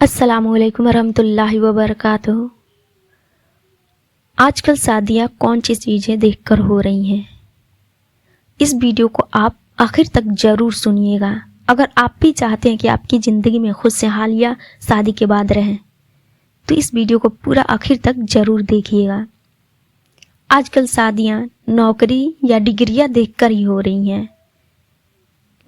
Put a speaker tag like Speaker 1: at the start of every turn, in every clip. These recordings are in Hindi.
Speaker 1: अस्सलामुअलैकुम वरहमतुल्लाहि वबरकातुहू। आजकल शादियाँ कौन सी चीज़ें देखकर हो रही हैं। इस वीडियो को आप आखिर तक ज़रूर सुनिएगा। अगर आप भी चाहते हैं कि आपकी ज़िंदगी में खुशहाल या शादी के बाद रहें तो इस वीडियो को पूरा आखिर तक ज़रूर देखिएगा। आजकल शादियाँ नौकरी या डिग्रियाँ देखकर ही हो रही हैं।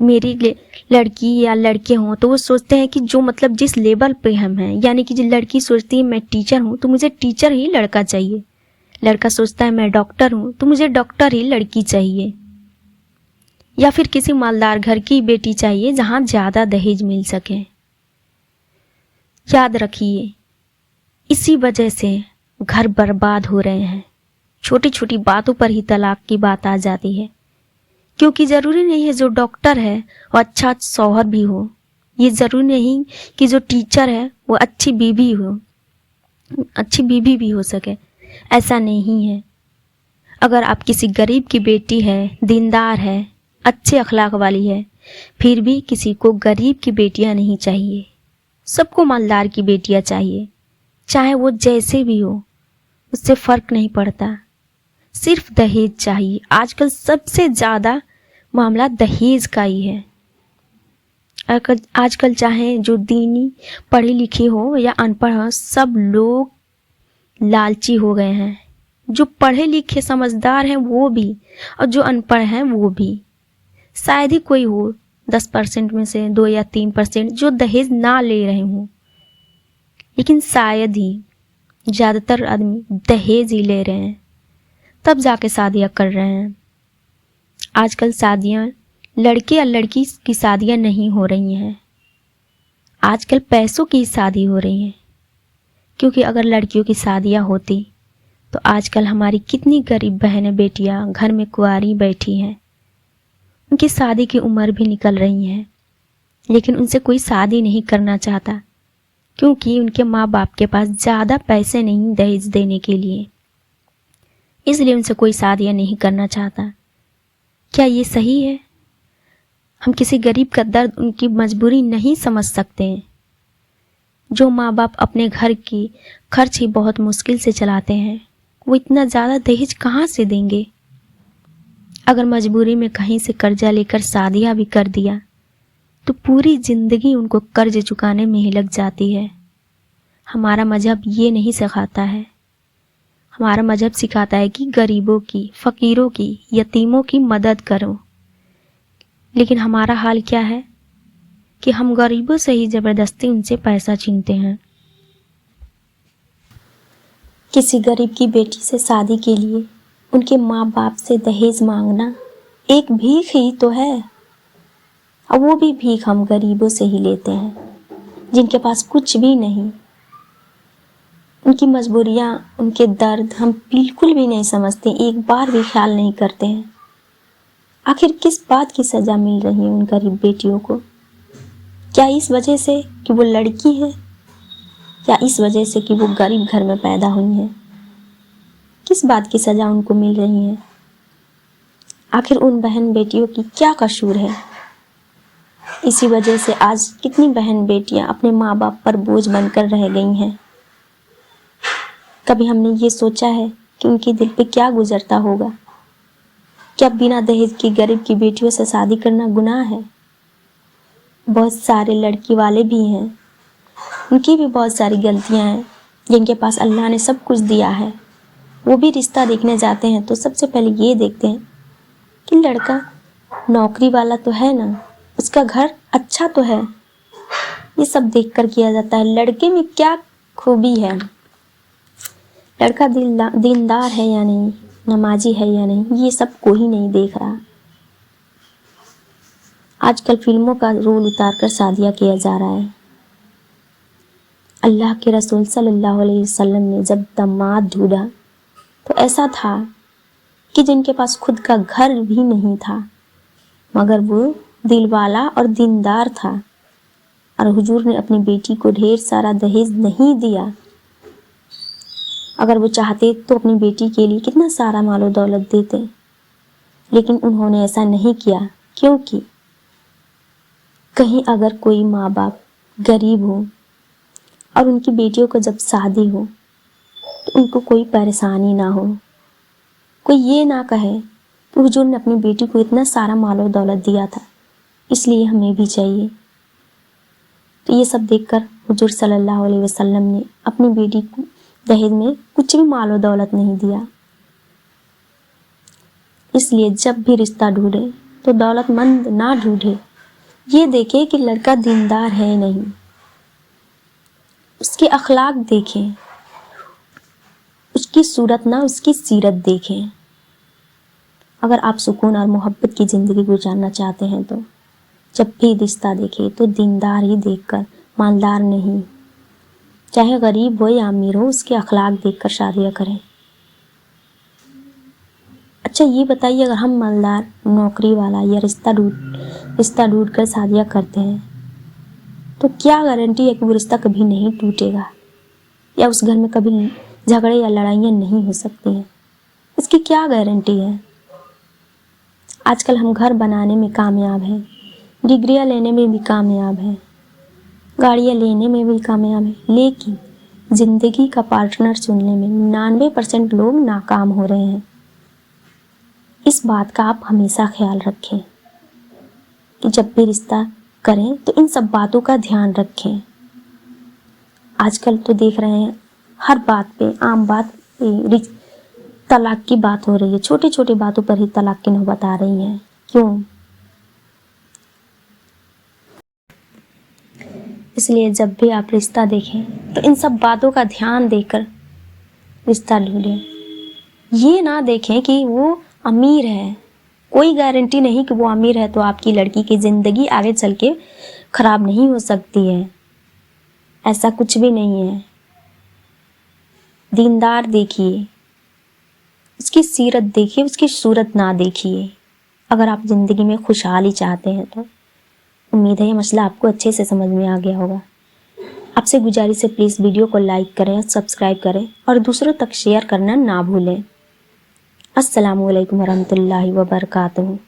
Speaker 1: मेरी लड़की या लड़के हों तो वो सोचते हैं कि जो मतलब जिस लेवल पे हम हैं, यानी कि जो लड़की सोचती है मैं टीचर हूँ तो मुझे टीचर ही लड़का चाहिए, लड़का सोचता है मैं डॉक्टर हूँ तो मुझे डॉक्टर ही लड़की चाहिए, या फिर किसी मालदार घर की बेटी चाहिए जहाँ ज़्यादा दहेज मिल सके। याद रखिए, इसी वजह से घर बर्बाद हो रहे हैं। छोटी छोटी बातों पर ही तलाक की बात आ जाती है, क्योंकि ज़रूरी नहीं है जो डॉक्टर है वो अच्छा शौहर भी हो। ये ज़रूरी नहीं कि जो टीचर है वो अच्छी बीवी भी हो सके। ऐसा नहीं है। अगर आप किसी गरीब की बेटी है, दीनदार है, अच्छे अखलाक वाली है, फिर भी किसी को गरीब की बेटियां नहीं चाहिए। सबको मालदार की बेटियां चाहिए, चाहे वो जैसे भी हो, उससे फ़र्क नहीं पड़ता। सिर्फ दहेज चाहिए। आजकल सबसे ज़्यादा मामला दहेज का ही है। आजकल चाहे जो दीनी पढ़े लिखे हो या अनपढ़ हो, सब लोग लालची हो गए हैं। जो पढ़े लिखे समझदार हैं वो भी, और जो अनपढ़ हैं वो भी। शायद ही कोई हो 10% में से 2 या 3% जो दहेज ना ले रहे हों, लेकिन शायद ही ज़्यादातर आदमी दहेज ही ले रहे हैं, तब जाके शादियाँ कर रहे हैं। आजकल शादियाँ लड़के या लड़की की शादियाँ नहीं हो रही हैं, आजकल पैसों की शादी हो रही हैं। क्योंकि अगर लड़कियों की शादियाँ होती तो आजकल हमारी कितनी गरीब बहनें बेटियाँ घर में कुंवारी बैठी हैं, उनकी शादी की उम्र भी निकल रही है, लेकिन उनसे कोई शादी नहीं करना चाहता, क्योंकि उनके माँ बाप के पास ज़्यादा पैसे नहीं दहेज देने के लिए, इसलिए उनसे कोई शादियाँ नहीं करना चाहता। क्या ये सही है? हम किसी गरीब का दर्द, उनकी मजबूरी नहीं समझ सकते हैं। जो माँ बाप अपने घर की खर्च ही बहुत मुश्किल से चलाते हैं, वो इतना ज़्यादा दहेज कहाँ से देंगे? अगर मजबूरी में कहीं से कर्जा लेकर शादियाँ भी कर दिया तो पूरी ज़िंदगी उनको कर्ज चुकाने में ही लग जाती है। हमारा मजहब ये नहीं सिखाता है। हमारा मजहब सिखाता है कि गरीबों की, फ़कीरों की, यतीमों की मदद करो। लेकिन हमारा हाल क्या है कि हम गरीबों से ही ज़बरदस्ती उनसे पैसा छीनते हैं। किसी गरीब की बेटी से शादी के लिए उनके माँ बाप से दहेज मांगना एक भीख ही तो है, और वो भी भीख हम गरीबों से ही लेते हैं जिनके पास कुछ भी नहीं। उनकी मजबूरियाँ, उनके दर्द हम बिल्कुल भी नहीं समझते, एक बार भी ख्याल नहीं करते हैं। आखिर किस बात की सज़ा मिल रही है उन गरीब बेटियों को? क्या इस वजह से कि वो लड़की है, या इस वजह से कि वो गरीब घर में पैदा हुई हैं? किस बात की सज़ा उनको मिल रही है? आखिर उन बहन बेटियों की क्या कसूर है? इसी वजह से आज कितनी बहन बेटियां अपने माँ बाप पर बोझ बनकर रह गई हैं। कभी हमने ये सोचा है कि उनके दिल पे क्या गुजरता होगा? क्या बिना दहेज की गरीब की बेटियों से शादी करना गुनाह है? बहुत सारे लड़की वाले भी हैं, उनकी भी बहुत सारी गलतियां हैं। जिनके पास अल्लाह ने सब कुछ दिया है, वो भी रिश्ता देखने जाते हैं तो सबसे पहले ये देखते हैं कि लड़का नौकरी वाला तो है ना, उसका घर अच्छा तो है। ये सब देखकर किया जाता है। लड़के में क्या खूबी है, लड़का दीनदार है या नहीं, नमाजी है या नहीं, ये सब कोई नहीं देख रहा। आजकल फिल्मों का रोल उतार कर शादियाँ किया जा रहा है। अल्लाह के रसूल सल्लल्लाहु अलैहि वसल्लम ने जब दामाद ढूंढा तो ऐसा था कि जिनके पास खुद का घर भी नहीं था, मगर वो दिलवाला और दीनदार था, और हुजूर ने अपनी बेटी को ढेर सारा दहेज नहीं दिया। अगर वो चाहते तो अपनी बेटी के लिए कितना सारा मालो दौलत देते, लेकिन उन्होंने ऐसा नहीं किया, क्योंकि कहीं अगर कोई माँ बाप गरीब हो और उनकी बेटियों को जब शादी हो तो उनको कोई परेशानी ना हो, कोई ये ना कहे कि हुजूर ने अपनी बेटी को इतना सारा माल और दौलत दिया था इसलिए हमें भी चाहिए। तो ये सब देखकर हुजूर सल्लल्लाहु अलैहि वसल्लम ने अपनी बेटी को दहेज में कुछ भी माल और दौलत नहीं दिया। इसलिए जब भी रिश्ता ढूंढे तो दौलतमंद ना ढूंढे, ये देखे कि लड़का दीनदार है नहीं, उसके अखलाक देखें, उसकी सूरत ना उसकी सीरत देखें। अगर आप सुकून और मोहब्बत की ज़िंदगी गुजारना चाहते हैं तो जब भी रिश्ता देखें तो दीनदार ही देखकर, मालदार नहीं, चाहे गरीब हो या अमीर हो, उसके अखलाक देखकर शादियाँ करें। अच्छा ये बताइए, अगर हम मालदार, नौकरी वाला या रिश्ता ढूंढ कर शादियाँ करते हैं तो क्या गारंटी है कि वो रिश्ता कभी नहीं टूटेगा या उस घर में कभी झगड़े या लड़ाइयाँ नहीं हो सकती हैं? इसकी क्या गारंटी है? आजकल हम घर बनाने में कामयाब हैं, डिग्रियाँ लेने में भी कामयाब हैं, गाड़ियाँ लेने में भी कामयाब हैं, लेकिन ज़िंदगी का पार्टनर चुनने में 99% लोग नाकाम हो रहे हैं। इस बात का आप हमेशा ख्याल रखें कि जब भी रिश्ता करें तो इन सब बातों का ध्यान रखें। आजकल तो देख रहे हैं हर बात पे, आम बात पे तलाक की बात हो रही है, छोटी छोटी बातों पर ही तलाक की नौबत आ रही है। क्यों? इसलिए जब भी आप रिश्ता देखें तो इन सब बातों का ध्यान देकर रिश्ता ढूंढें। ये ना देखें कि वो अमीर है, कोई गारंटी नहीं कि वो अमीर है तो आपकी लड़की की ज़िंदगी आगे चल के ख़राब नहीं हो सकती है, ऐसा कुछ भी नहीं है। दीनदार देखिए, उसकी सीरत देखिए, उसकी सूरत ना देखिए। अगर आप ज़िंदगी में खुशहाली चाहते हैं तो उम्मीद है ये मसला आपको अच्छे से समझ में आ गया होगा। आपसे गुजारिश है प्लीज़ वीडियो को लाइक करें, सब्सक्राइब करें और दूसरों तक शेयर करना ना भूलें। अस्सलामु अलैकुम वरहमतुल्लाहि वबरकातुहू।